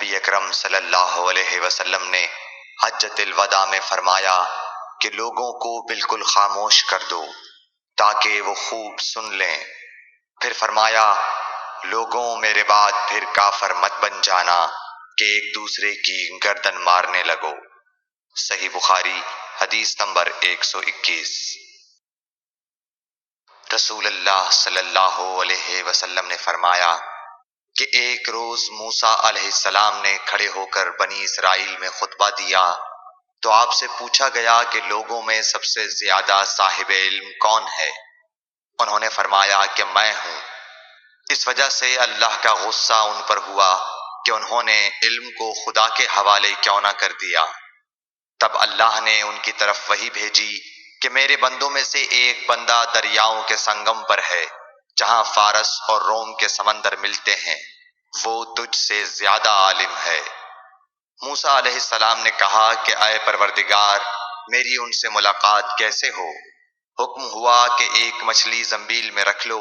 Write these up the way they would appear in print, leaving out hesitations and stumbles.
نبی اکرم صلی اللہ علیہ وسلم نے حجۃ الوداع میں فرمایا کہ لوگوں کو بالکل خاموش کر دو تاکہ وہ خوب سن لیں۔ پھر فرمایا، لوگوں میرے بعد پھر کافر مت بن جانا کہ ایک دوسرے کی گردن مارنے لگو۔ صحیح بخاری حدیث نمبر 121۔ رسول اللہ صلی اللہ علیہ وسلم نے فرمایا کہ ایک روز موسیٰ علیہ السلام نے کھڑے ہو کر بنی اسرائیل میں خطبہ دیا تو آپ سے پوچھا گیا کہ لوگوں میں سب سے زیادہ صاحب علم کون ہے؟ انہوں نے فرمایا کہ میں ہوں۔ اس وجہ سے اللہ کا غصہ ان پر ہوا کہ انہوں نے علم کو خدا کے حوالے کیوں نہ کر دیا۔ تب اللہ نے ان کی طرف وحی بھیجی کہ میرے بندوں میں سے ایک بندہ دریاؤں کے سنگم پر ہے جہاں فارس اور روم کے سمندر ملتے ہیں، وہ تجھ سے زیادہ عالم ہے۔ موسیٰ علیہ السلام نے کہا کہ اے پروردگار، میری ان سے ملاقات کیسے ہو؟ حکم ہوا کہ ایک مچھلی زنبیل میں رکھ لو،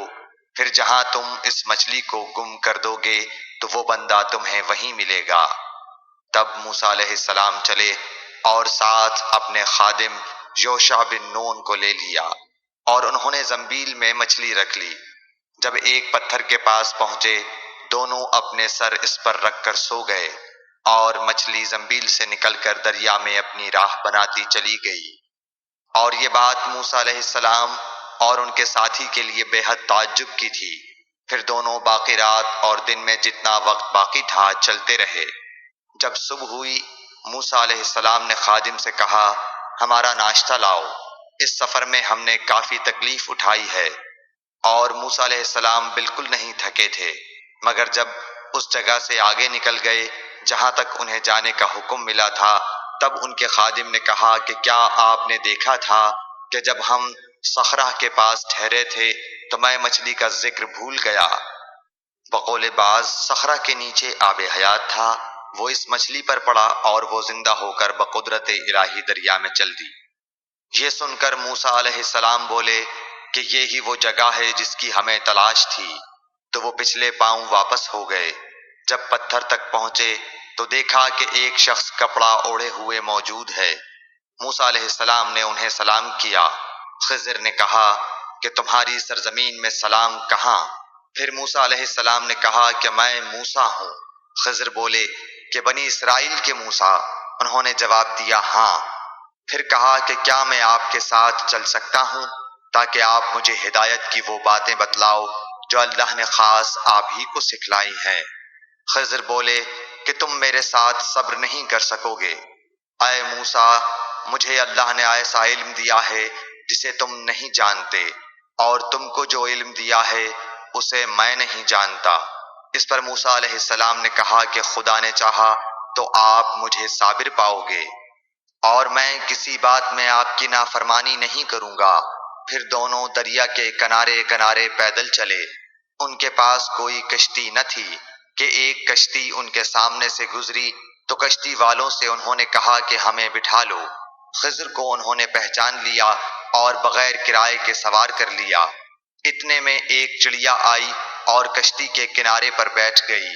پھر جہاں تم اس مچھلی کو گم کر دو گے تو وہ بندہ تمہیں وہیں ملے گا۔ تب موسیٰ علیہ السلام چلے اور ساتھ اپنے خادم یوشع بن نون کو لے لیا، اور انہوں نے زنبیل میں مچھلی رکھ لی۔ جب ایک پتھر کے پاس پہنچے، دونوں اپنے سر اس پر رکھ کر سو گئے، اور مچھلی زنبیل سے نکل کر دریا میں اپنی راہ بناتی چلی گئی۔ اور یہ بات موسیٰ علیہ السلام اور ان کے ساتھی کے لیے بے حد تعجب کی تھی۔ پھر دونوں باقی رات اور دن میں جتنا وقت باقی تھا چلتے رہے۔ جب صبح ہوئی، موسیٰ علیہ السلام نے خادم سے کہا، ہمارا ناشتہ لاؤ، اس سفر میں ہم نے کافی تکلیف اٹھائی ہے۔ اور موسیٰ علیہ السلام بالکل نہیں تھکے تھے، مگر جب اس جگہ سے آگے نکل گئے جہاں تک انہیں جانے کا حکم ملا تھا، تب ان کے خادم نے کہا کہ کیا آپ نے دیکھا تھا کہ جب ہم صخرہ کے پاس ٹھہرے تھے تو میں مچھلی کا ذکر بھول گیا؟ بقول بعض صخرہ کے نیچے آب حیات تھا، وہ اس مچھلی پر پڑا اور وہ زندہ ہو کر بقدرت الہی دریا میں چل دی۔ یہ سن کر موسیٰ علیہ السلام بولے کہ یہی وہ جگہ ہے جس کی ہمیں تلاش تھی، تو وہ پچھلے پاؤں واپس ہو گئے۔ جب پتھر تک پہنچے تو دیکھا کہ ایک شخص کپڑا اوڑھے ہوئے موجود ہے۔ موسیٰ علیہ السلام نے انہیں سلام کیا۔ خضر نے کہا کہ تمہاری سرزمین میں سلام کہاں؟ پھر موسیٰ علیہ السلام نے کہا کہ میں موسیٰ ہوں۔ خضر بولے کہ بنی اسرائیل کے موسیٰ؟ انہوں نے جواب دیا، ہاں۔ پھر کہا کہ کیا میں آپ کے ساتھ چل سکتا ہوں تاکہ آپ مجھے ہدایت کی وہ باتیں بتلاؤ جو اللہ نے خاص آپ ہی کو سکھلائی ہیں؟ خضر بولے کہ تم میرے ساتھ صبر نہیں کر سکو گے۔ اے موسیٰ، مجھے اللہ نے ایسا علم دیا ہے جسے تم نہیں جانتے، اور تم کو جو علم دیا ہے اسے میں نہیں جانتا۔ اس پر موسیٰ علیہ السلام نے کہا کہ خدا نے چاہا تو آپ مجھے صابر پاؤ گے، اور میں کسی بات میں آپ کی نافرمانی نہیں کروں گا۔ پھر دونوں دریا کے کنارے کنارے پیدل چلے۔ ان کے پاس کوئی کشتی نہ تھی کہ ایک کشتی ان کے سامنے سے گزری تو کشتی والوں سے انہوں نے کہا کہ ہمیں بٹھا لو۔ خضر کو انہوں نے پہچان لیا اور بغیر کرائے کے سوار کر لیا۔ اتنے میں ایک چڑیا آئی اور کشتی کے کنارے پر بیٹھ گئی۔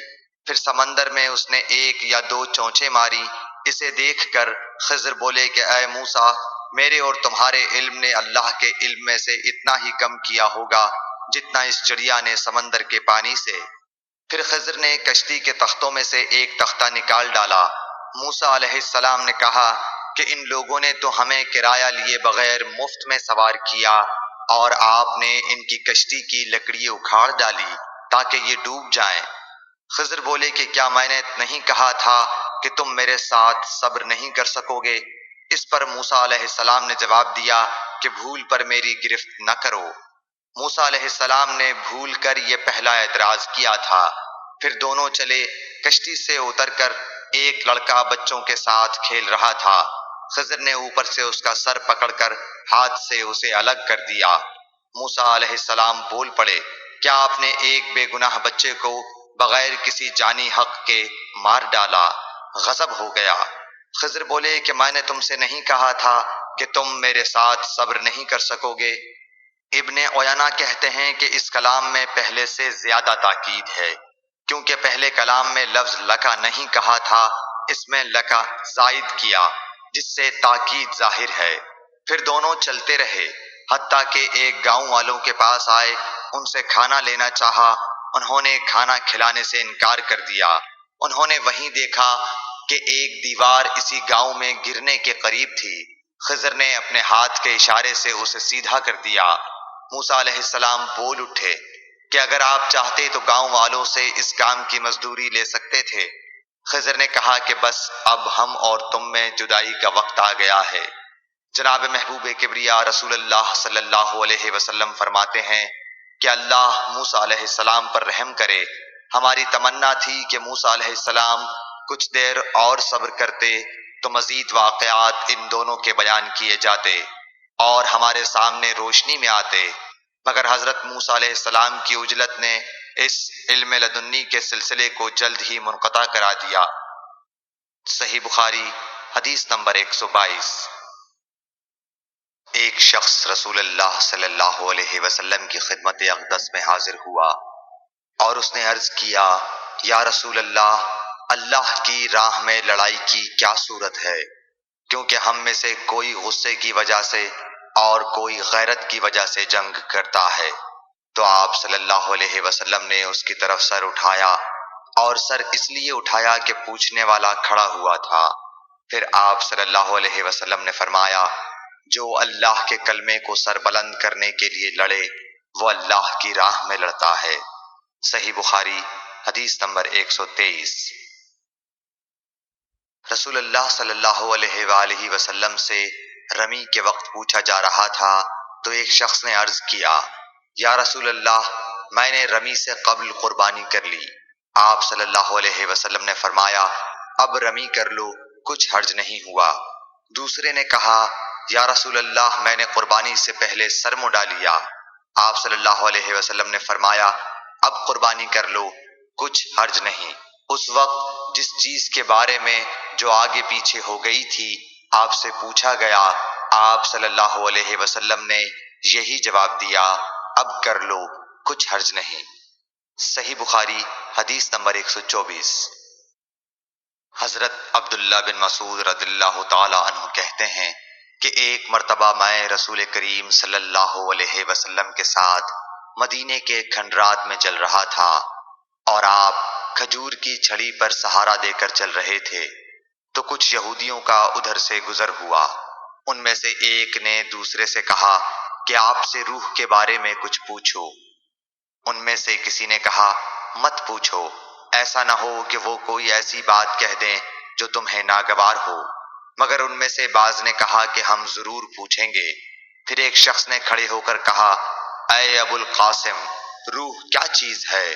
پھر سمندر میں اس نے ایک یا دو چونچیں ماری۔ اسے دیکھ کر خضر بولے کہ اے موسیٰ، میرے اور تمہارے علم نے اللہ کے علم میں سے اتنا ہی کم کیا ہوگا جتنا اس چڑیا نے سمندر کے پانی سے۔ پھر خضر نے کشتی کے تختوں میں سے ایک تختہ نکال ڈالا۔ موسیٰ علیہ السلام نے کہا کہ ان لوگوں نے تو ہمیں کرایہ لیے بغیر مفت میں سوار کیا، اور آپ نے ان کی کشتی کی لکڑی اکھاڑ ڈالی تاکہ یہ ڈوب جائیں۔ خضر بولے کہ کیا میں نے نہیں کہا تھا کہ تم میرے ساتھ صبر نہیں کر سکو گے؟ اس پر موسیٰ علیہ السلام نے جواب دیا کہ بھول پر میری گرفت نہ کرو۔ موسیٰ علیہ السلام نے بھول کر یہ پہلا اعتراض کیا تھا۔ پھر دونوں چلے۔ کشتی سے اتر کر ایک لڑکا بچوں کے ساتھ کھیل رہا تھا۔ خضر نے اوپر سے اس کا سر پکڑ کر ہاتھ سے اسے الگ کر دیا۔ موسیٰ علیہ السلام بول پڑے، کیا آپ نے ایک بے گناہ بچے کو بغیر کسی جانی حق کے مار ڈالا؟ غضب ہو گیا۔ خضر بولے کہ میں نے تم سے نہیں کہا تھا کہ تم میرے ساتھ صبر نہیں کر سکو گے؟ ابن عیینہ کہتے ہیں کہ اس کلام میں پہلے سے زیادہ تاکید ہے۔ کیونکہ پہلے کلام میں لفظ لکا نہیں کہا تھا، اس میں لکا زائد کیا جس سے تاکید ظاہر ہے۔ پھر دونوں چلتے رہے حتیٰ کہ ایک گاؤں والوں کے پاس آئے، ان سے کھانا لینا چاہا، انہوں نے کھانا کھلانے سے انکار کر دیا۔ انہوں نے وہیں دیکھا کہ ایک دیوار اسی گاؤں میں گرنے کے قریب تھی۔ خضر نے اپنے ہاتھ کے اشارے سے اسے سیدھا کر دیا۔ موسیٰ علیہ السلام بول اٹھے کہ اگر آپ چاہتے تو گاؤں والوں سے اس کام کی مزدوری لے سکتے تھے۔ خضر نے کہا کہ بس اب ہم اور تم میں جدائی کا وقت آ گیا ہے۔ جناب محبوب کبریا رسول اللہ صلی اللہ علیہ وسلم فرماتے ہیں کہ اللہ موسیٰ علیہ السلام پر رحم کرے۔ ہماری تمنا تھی کہ موسیٰ علیہ السلام کچھ دیر اور صبر کرتے تو مزید واقعات ان دونوں کے بیان کیے جاتے اور ہمارے سامنے روشنی میں آتے، مگر حضرت موسیٰ علیہ السلام کی عجلت نے اس علم لدنی کے سلسلے کو جلد ہی منقطع کرا دیا۔ صحیح بخاری حدیث نمبر 122۔ ایک شخص رسول اللہ صلی اللہ علیہ وسلم کی خدمت اقدس میں حاضر ہوا اور اس نے عرض کیا، یا رسول اللہ، اللہ کی راہ میں لڑائی کی کیا صورت ہے؟ کیونکہ ہم میں سے کوئی غصے کی وجہ سے اور کوئی غیرت کی وجہ سے جنگ کرتا ہے۔ تو آپ صلی اللہ علیہ وسلم نے اس کی طرف سر اٹھایا، اور سر اس لیے اٹھایا کہ پوچھنے والا کھڑا ہوا تھا۔ پھر آپ صلی اللہ علیہ وسلم نے فرمایا، جو اللہ کے کلمے کو سر بلند کرنے کے لیے لڑے وہ اللہ کی راہ میں لڑتا ہے۔ صحیح بخاری حدیث نمبر 123۔ رسول اللہ صلی اللہ علیہ وآلہ وسلم سے رمی کے وقت پوچھا جا رہا تھا تو ایک شخص نے عرض کیا، یا رسول اللہ، میں نے رمی سے قبل قربانی کر لی۔ آپ صلی اللہ علیہ وسلم نے فرمایا، اب رمی کر لو، کچھ حرج نہیں ہوا۔ دوسرے نے کہا، یا رسول اللہ، میں نے قربانی سے پہلے سر مڈا لیا۔ آپ صلی اللہ علیہ وسلم نے فرمایا، اب قربانی کر لو، کچھ حرج نہیں۔ اس وقت جس چیز کے بارے میں جو آگے پیچھے ہو گئی تھی آپ سے پوچھا گیا، آپ صلی اللہ علیہ وسلم نے یہی جواب دیا، اب کر لو، کچھ حرج نہیں۔ صحیح بخاری حدیث نمبر 124۔ حضرت عبداللہ بن مسعود رضی اللہ تعالی عنہ کہتے ہیں کہ ایک مرتبہ میں رسول کریم صلی اللہ علیہ وسلم کے ساتھ مدینے کے کھنڈرات میں چل رہا تھا اور آپ کھجور کی چھڑی پر سہارا دے کر چل رہے تھے، تو کچھ یہودیوں کا ادھر سے گزر ہوا۔ ان میں سے ایک نے دوسرے سے کہا کہ آپ سے روح کے بارے میں کچھ پوچھو۔ ان میں سے کسی نے کہا، مت پوچھو، ایسا نہ ہو کہ وہ کوئی ایسی بات کہہ دیں جو تمہیں ناگوار ہو۔ مگر ان میں سے بعض نے کہا کہ ہم ضرور پوچھیں گے۔ پھر ایک شخص نے کھڑے ہو کر کہا، اے ابو القاسم، روح کیا چیز ہے؟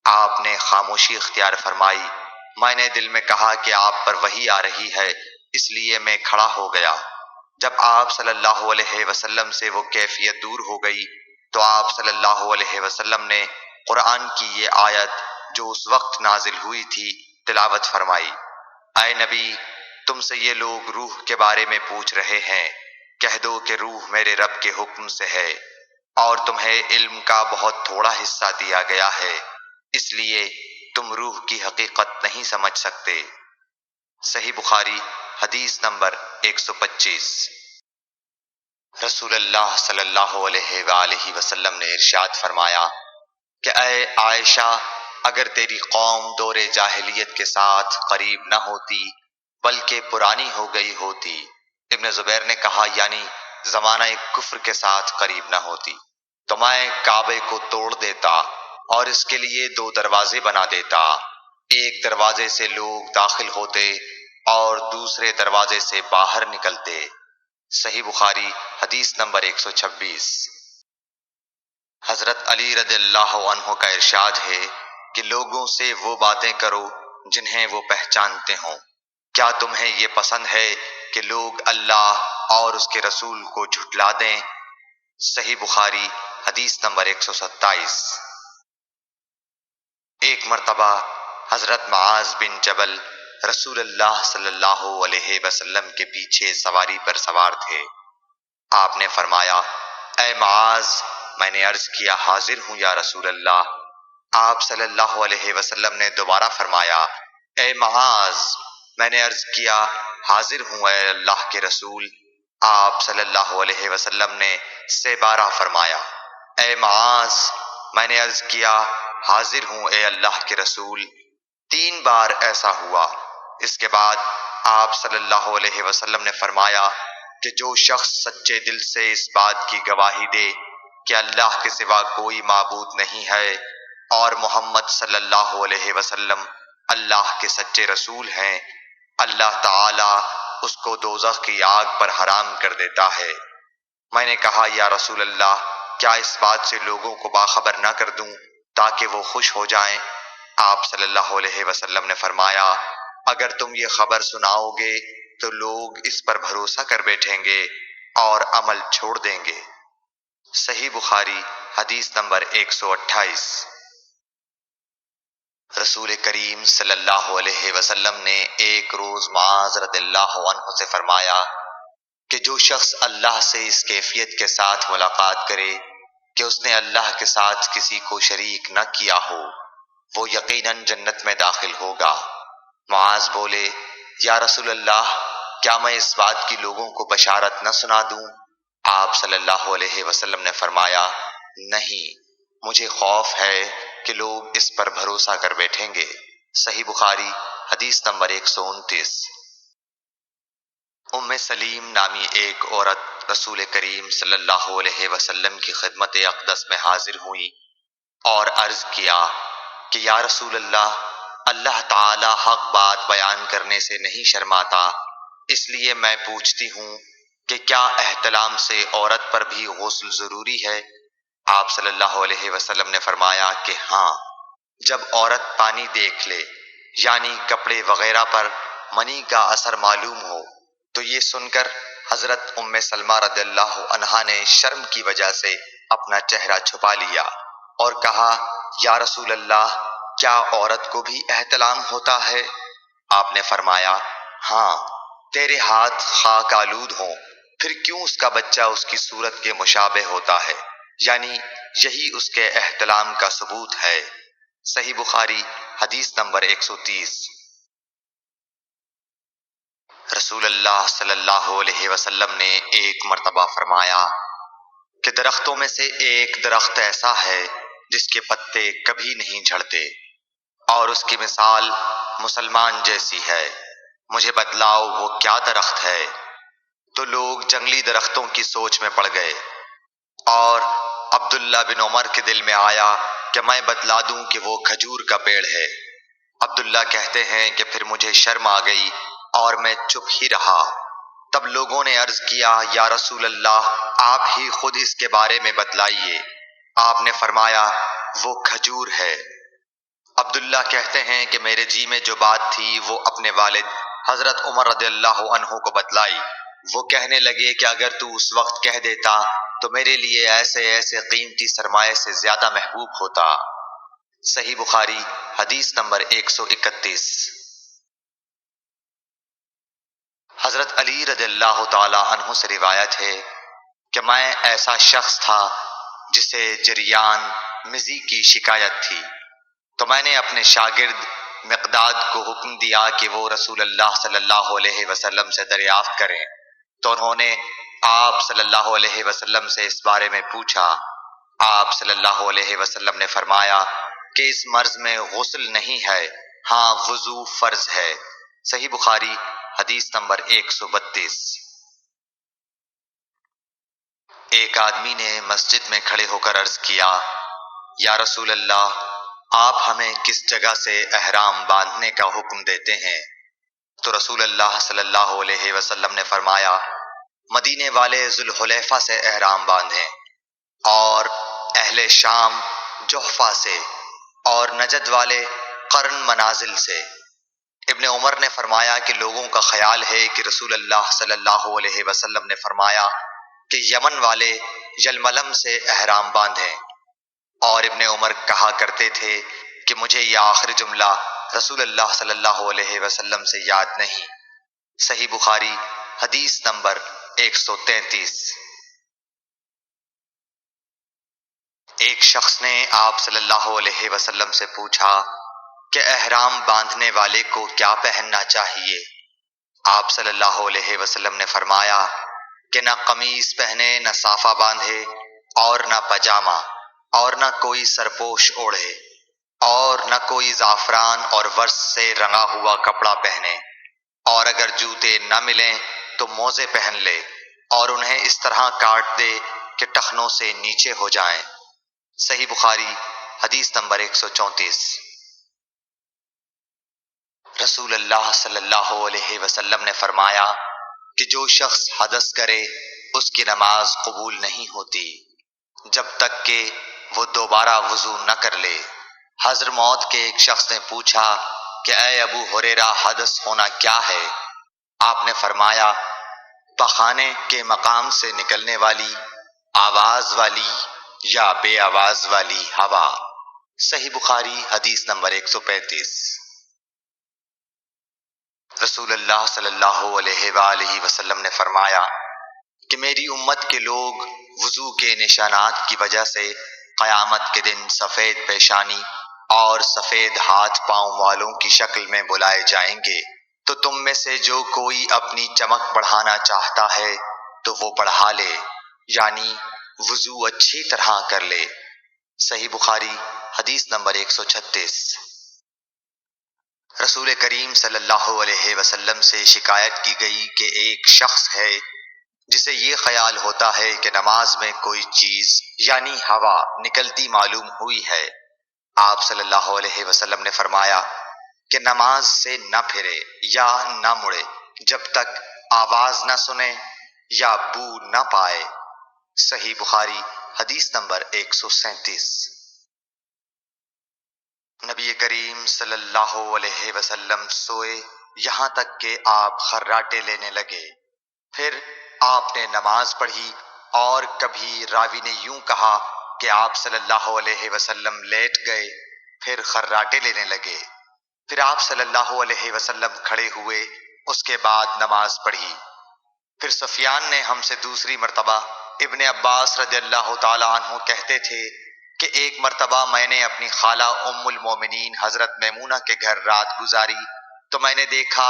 آپ نے خاموشی اختیار فرمائی۔ میں نے دل میں کہا کہ آپ پر وحی آ رہی ہے، اس لیے میں کھڑا ہو گیا۔ جب آپ صلی اللہ علیہ وسلم سے وہ کیفیت دور ہو گئی تو آپ صلی اللہ علیہ وسلم نے قرآن کی یہ آیت جو اس وقت نازل ہوئی تھی تلاوت فرمائی، اے نبی، تم سے یہ لوگ روح کے بارے میں پوچھ رہے ہیں، کہہ دو کہ روح میرے رب کے حکم سے ہے، اور تمہیں علم کا بہت تھوڑا حصہ دیا گیا ہے، اس لیے تم روح کی حقیقت نہیں سمجھ سکتے۔ صحیح بخاری حدیث نمبر 125۔ رسول اللہ صلی اللہ علیہ وآلہ وسلم نے ارشاد فرمایا کہ اے عائشہ، اگر تیری قوم دور جاہلیت کے ساتھ قریب نہ ہوتی بلکہ پرانی ہو گئی ہوتی، ابن زبیر نے کہا یعنی زمانہ کفر کے ساتھ قریب نہ ہوتی، تو میں کعبے کو توڑ دیتا اور اس کے لیے 2 دروازے بنا دیتا، ایک دروازے سے لوگ داخل ہوتے اور دوسرے دروازے سے باہر نکلتے۔ صحیح بخاری حدیث نمبر 126۔ حضرت علی رضی اللہ عنہ کا ارشاد ہے کہ لوگوں سے وہ باتیں کرو جنہیں وہ پہچانتے ہوں۔ کیا تمہیں یہ پسند ہے کہ لوگ اللہ اور اس کے رسول کو جھٹلا دیں؟ صحیح بخاری حدیث نمبر 127۔ ایک مرتبہ حضرت معاذ بن جبل رسول اللہ صلی اللہ علیہ وسلم کے پیچھے سواری پر سوار تھے۔ آپ نے فرمایا، اے معاذ، میں نے عرض کیا، حاضر ہوں یا رسول اللہ۔ آپ صلی اللہ علیہ وسلم نے دوبارہ فرمایا، اے معاذ، میں نے عرض کیا حاضر ہوں اے اللہ کے رسول۔ آپ صلی اللہ علیہ وسلم نے سے بارہ فرمایا، اے معاذ، میں نے عرض کیا حاضر ہوں اے اللہ کے رسول۔ 3 بار ایسا ہوا۔ اس کے بعد آپ صلی اللہ علیہ وسلم نے فرمایا کہ جو شخص سچے دل سے اس بات کی گواہی دے کہ اللہ کے سوا کوئی معبود نہیں ہے اور محمد صلی اللہ علیہ وسلم اللہ کے سچے رسول ہیں، اللہ تعالی اس کو دوزخ کی آگ پر حرام کر دیتا ہے۔ میں نے کہا یا رسول اللہ، کیا اس بات سے لوگوں کو باخبر نہ کر دوں تاکہ وہ خوش ہو جائیں؟ آپ صلی اللہ علیہ وسلم نے فرمایا، اگر تم یہ خبر سناؤ گے تو لوگ اس پر بھروسہ کر بیٹھیں گے اور عمل چھوڑ دیں گے۔ صحیح بخاری حدیث نمبر 128۔ رسول کریم صلی اللہ علیہ وسلم نے ایک روز معاذ رضی اللہ عنہ سے فرمایا کہ جو شخص اللہ سے اس کیفیت کے ساتھ ملاقات کرے کہ اس نے اللہ کے ساتھ کسی کو شریک نہ کیا ہو، وہ یقیناً جنت میں داخل ہوگا۔ معاذ بولے، یا رسول اللہ، کیا میں اس بات کی لوگوں کو بشارت نہ سنا دوں؟ آپ صلی اللہ علیہ وسلم نے فرمایا، نہیں، مجھے خوف ہے کہ لوگ اس پر بھروسہ کر بیٹھیں گے۔ صحیح بخاری حدیث نمبر 129۔ ام سلیم نامی ایک عورت رسول کریم صلی اللہ علیہ وسلم کی خدمت اقدس میں حاضر ہوئی اور عرض کیا کہ یا رسول اللہ، اللہ تعالی حق بات بیان کرنے سے نہیں شرماتا، اس لیے میں پوچھتی ہوں کہ کیا احتلام سے عورت پر بھی غسل ضروری ہے؟ آپ صلی اللہ علیہ وسلم نے فرمایا کہ ہاں، جب عورت پانی دیکھ لے، یعنی کپڑے وغیرہ پر منی کا اثر معلوم ہو۔ تو یہ سن کر حضرت ام سلمہ رضی اللہ عنہا نے شرم کی وجہ سے اپنا چہرہ چھپا لیا اور کہا، یا رسول اللہ، کیا عورت کو بھی احتلام ہوتا ہے؟ آپ نے فرمایا، ہاں، تیرے ہاتھ خاک آلود ہوں، پھر کیوں اس کا بچہ اس کی صورت کے مشابہ ہوتا ہے، یعنی یہی اس کے احتلام کا ثبوت ہے۔ صحیح بخاری حدیث نمبر 130۔ رسول اللہ صلی اللہ علیہ وسلم نے ایک مرتبہ فرمایا کہ درختوں میں سے ایک درخت ایسا ہے جس کے پتے کبھی نہیں جھڑتے اور اس کی مثال مسلمان جیسی ہے، مجھے بتلاؤ وہ کیا درخت ہے؟ تو لوگ جنگلی درختوں کی سوچ میں پڑ گئے اور عبداللہ بن عمر کے دل میں آیا کہ میں بتلا دوں کہ وہ کھجور کا پیڑ ہے۔ عبداللہ کہتے ہیں کہ پھر مجھے شرم آ گئی اور میں چپ ہی رہا۔ تب لوگوں نے عرض کیا، یا رسول اللہ، آپ ہی خود اس کے بارے میں بتلائیے۔ آپ نے فرمایا، وہ کھجور ہے۔ عبداللہ کہتے ہیں کہ میرے جی میں جو بات تھی وہ اپنے والد حضرت عمر رضی اللہ عنہ کو بتلائی۔ وہ کہنے لگے کہ اگر تو اس وقت کہہ دیتا تو میرے لیے ایسے ایسے قیمتی سرمایے سے زیادہ محبوب ہوتا۔ صحیح بخاری حدیث نمبر 131۔ حضرت علی رضی اللہ تعالی عنہ سے روایت ہے کہ میں ایسا شخص تھا جسے جریان مزی کی شکایت تھی، تو میں نے اپنے شاگرد مقداد کو حکم دیا کہ وہ رسول اللہ صلی اللہ علیہ وسلم سے دریافت کریں، تو انہوں نے آپ صلی اللہ علیہ وسلم سے اس بارے میں پوچھا۔ آپ صلی اللہ علیہ وسلم نے فرمایا کہ اس مرض میں غسل نہیں ہے، ہاں وضو فرض ہے۔ صحیح بخاری حدیث نمبر 132۔ ایک آدمی نے مسجد میں کھڑے ہو کر عرض کیا، یا رسول اللہ، آپ ہمیں کس جگہ سے احرام باندھنے کا حکم دیتے ہیں؟ تو رسول اللہ صلی اللہ علیہ وسلم نے فرمایا، مدینے والے ذوالحلیفہ سے احرام باندھیں اور اہل شام جحفہ سے اور نجد والے قرن منازل سے۔ ابن عمر نے فرمایا کہ لوگوں کا خیال ہے کہ رسول اللہ صلی اللہ علیہ وسلم نے فرمایا کہ یمن والے یلملم سے احرام باندھیں، اور ابن عمر کہا کرتے تھے کہ مجھے یہ آخری جملہ رسول اللہ صلی اللہ علیہ وسلم سے یاد نہیں۔ صحیح بخاری حدیث نمبر 133۔ ایک شخص نے آپ صلی اللہ علیہ وسلم سے پوچھا کہ احرام باندھنے والے کو کیا پہننا چاہیے؟ آپ صلی اللہ علیہ وسلم نے فرمایا کہ نہ قمیص پہنے، نہ صافہ باندھے، اور نہ پاجامہ، اور نہ کوئی سرپوش اوڑھے، اور نہ کوئی زعفران اور ورس سے رنگا ہوا کپڑا پہنے، اور اگر جوتے نہ ملیں تو موزے پہن لے اور انہیں اس طرح کاٹ دے کہ ٹخنوں سے نیچے ہو جائیں۔ صحیح بخاری حدیث نمبر 134۔ رسول اللہ صلی اللہ علیہ وسلم نے فرمایا کہ جو شخص حدث کرے اس کی نماز قبول نہیں ہوتی جب تک کہ وہ دوبارہ وضو نہ کر لے۔ حضر موت کے ایک شخص نے پوچھا کہ اے ابو ہریرہ، حدث ہونا کیا ہے؟ آپ نے فرمایا پخانے کے مقام سے نکلنے والی آواز والی یا بے آواز والی ہوا۔ صحیح بخاری حدیث نمبر 135۔ رسول اللہ صلی اللہ علیہ وآلہ وسلم نے فرمایا کہ میری امت کے لوگ وضو کے نشانات کی وجہ سے قیامت کے دن سفید پیشانی اور سفید ہاتھ پاؤں والوں کی شکل میں بلائے جائیں گے، تو تم میں سے جو کوئی اپنی چمک بڑھانا چاہتا ہے تو وہ بڑھا لے، یعنی وضو اچھی طرح کر لے۔ صحیح بخاری حدیث نمبر 136۔ رسول کریم صلی اللہ علیہ وسلم سے شکایت کی گئی کہ ایک شخص ہے جسے یہ خیال ہوتا ہے کہ نماز میں کوئی چیز یعنی ہوا نکلتی معلوم ہوئی ہے۔ آپ صلی اللہ علیہ وسلم نے فرمایا کہ نماز سے نہ پھرے یا نہ مڑے جب تک آواز نہ سنے یا بو نہ پائے۔ صحیح بخاری حدیث نمبر 137۔ نبی کریم صلی اللہ علیہ وسلم سوئے یہاں تک کہ آپ خراٹے لینے لگے، پھر آپ نے نماز پڑھی، اور کبھی راوی نے یوں کہا کہ آپ صلی اللہ علیہ وسلم لیٹ گئے پھر خراٹے لینے لگے، پھر آپ صلی اللہ علیہ وسلم کھڑے ہوئے، اس کے بعد نماز پڑھی۔ پھر سفیان نے ہم سے دوسری مرتبہ، ابن عباس رضی اللہ تعالی عنہ کہتے تھے کہ ایک مرتبہ میں نے اپنی خالہ ام المومنین حضرت میمونہ کے گھر رات گزاری تو میں نے دیکھا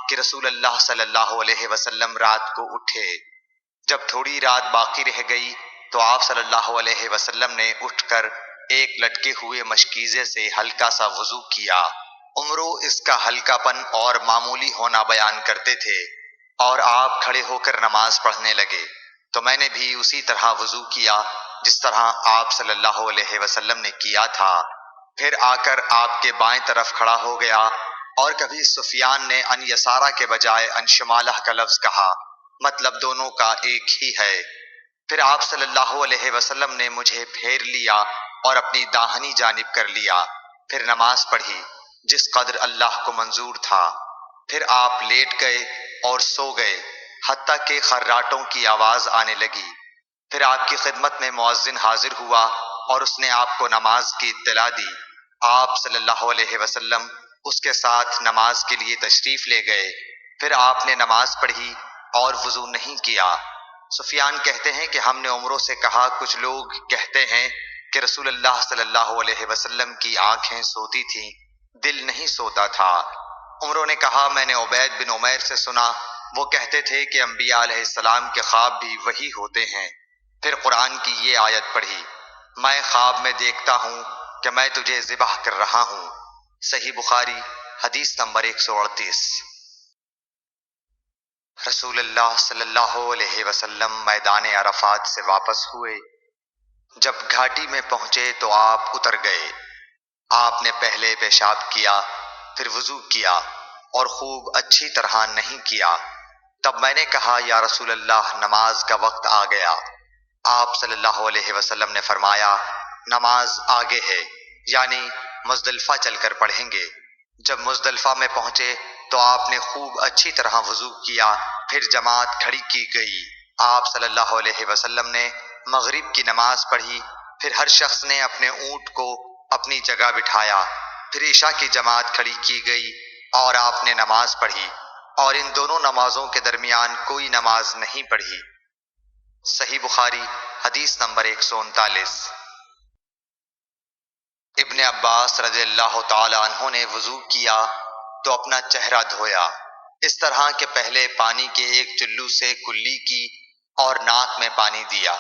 کہ رسول اللہ صلی اللہ علیہ وسلم رات کو اٹھے۔ جب تھوڑی رات باقی رہ گئی تو آپ صلی اللہ علیہ وسلم نے اٹھ کر ایک لٹکے ہوئے مشکیزے سے ہلکا سا وضو کیا۔ عمرو اس کا ہلکا پن اور معمولی ہونا بیان کرتے تھے، اور آپ کھڑے ہو کر نماز پڑھنے لگے تو میں نے بھی اسی طرح وضو کیا جس طرح آپ صلی اللہ علیہ وسلم نے کیا تھا، پھر آ کر آپ کے بائیں طرف کھڑا ہو گیا۔ اور کبھی سفیان نے ان یسارہ کے بجائے ان شمالہ کا لفظ کہا، مطلب دونوں کا ایک ہی ہے۔ پھر آپ صلی اللہ علیہ وسلم نے مجھے پھیر لیا اور اپنی داہنی جانب کر لیا، پھر نماز پڑھی جس قدر اللہ کو منظور تھا، پھر آپ لیٹ گئے اور سو گئے حتیٰ کہ خراٹوں کی آواز آنے لگی۔ پھر آپ کی خدمت میں مؤذن حاضر ہوا اور اس نے آپ کو نماز کی اطلاع دی۔ آپ صلی اللہ علیہ وسلم اس کے ساتھ نماز کے لیے تشریف لے گئے، پھر آپ نے نماز پڑھی اور وضو نہیں کیا۔ سفیان کہتے ہیں کہ ہم نے عمروں سے کہا، کچھ لوگ کہتے ہیں کہ رسول اللہ صلی اللہ علیہ وسلم کی آنکھیں سوتی تھیں، دل نہیں سوتا تھا۔ عمروں نے کہا میں نے عبید بن عمیر سے سنا، وہ کہتے تھے کہ انبیاء علیہ السلام کے خواب بھی وہی ہوتے ہیں۔ پھر قرآن کی یہ آیت پڑھی، میں خواب میں دیکھتا ہوں کہ میں تجھے ذبح کر رہا ہوں۔ صحیح بخاری حدیث نمبر 138۔ رسول اللہ صلی اللہ علیہ وسلم میدان عرفات سے واپس ہوئے، جب گھاٹی میں پہنچے تو آپ اتر گئے۔ آپ نے پہلے پیشاب کیا، پھر وضو کیا اور خوب اچھی طرح نہیں کیا۔ تب میں نے کہا یا رسول اللہ، نماز کا وقت آ گیا۔ آپ صلی اللہ علیہ وسلم نے فرمایا نماز آگے ہے، یعنی مزدلفہ چل کر پڑھیں گے۔ جب مزدلفہ میں پہنچے تو آپ نے خوب اچھی طرح وضو کیا، پھر جماعت کھڑی کی گئی۔ آپ صلی اللہ علیہ وسلم نے مغرب کی نماز پڑھی، پھر ہر شخص نے اپنے اونٹ کو اپنی جگہ بٹھایا، پھر عشاء کی جماعت کھڑی کی گئی اور آپ نے نماز پڑھی، اور ان دونوں نمازوں کے درمیان کوئی نماز نہیں پڑھی۔ صحیح بخاری حدیث نمبر 139۔ ابن عباس رضی اللہ تعالی عنہ نے وضو کیا تو اپنا چہرہ دھویا، اس طرح کہ پہلے پانی کے ایک چلو سے کلی کی اور ناک میں پانی دیا،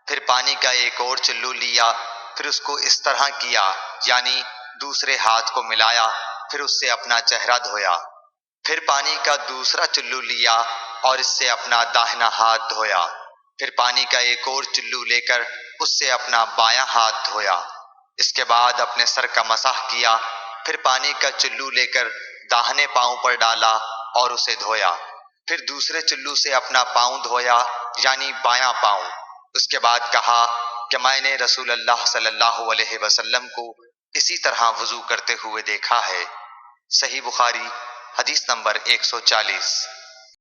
پھر پانی کا ایک اور چلو لیا، پھر اس کو اس طرح کیا، یعنی دوسرے ہاتھ کو ملایا، پھر اس سے اپنا چہرہ دھویا، پھر پانی کا دوسرا چلو لیا اور اس سے اپنا داہنا ہاتھ دھویا، پھر پانی کا ایک اور چلو لے کر اس سے اپنا بایاں ہاتھ دھویا، اس کے بعد اپنے سر کا مسح کیا، پھر پانی کا چلو لے کر داہنے پاؤں پر ڈالا اور اسے دھویا، پھر دوسرے چلو سے اپنا پاؤں دھویا یعنی بایاں پاؤں، اس کے بعد کہا کہ میں نے رسول اللہ صلی اللہ علیہ وسلم کو اسی طرح وضو کرتے ہوئے دیکھا ہے۔ صحیح بخاری حدیث نمبر 140۔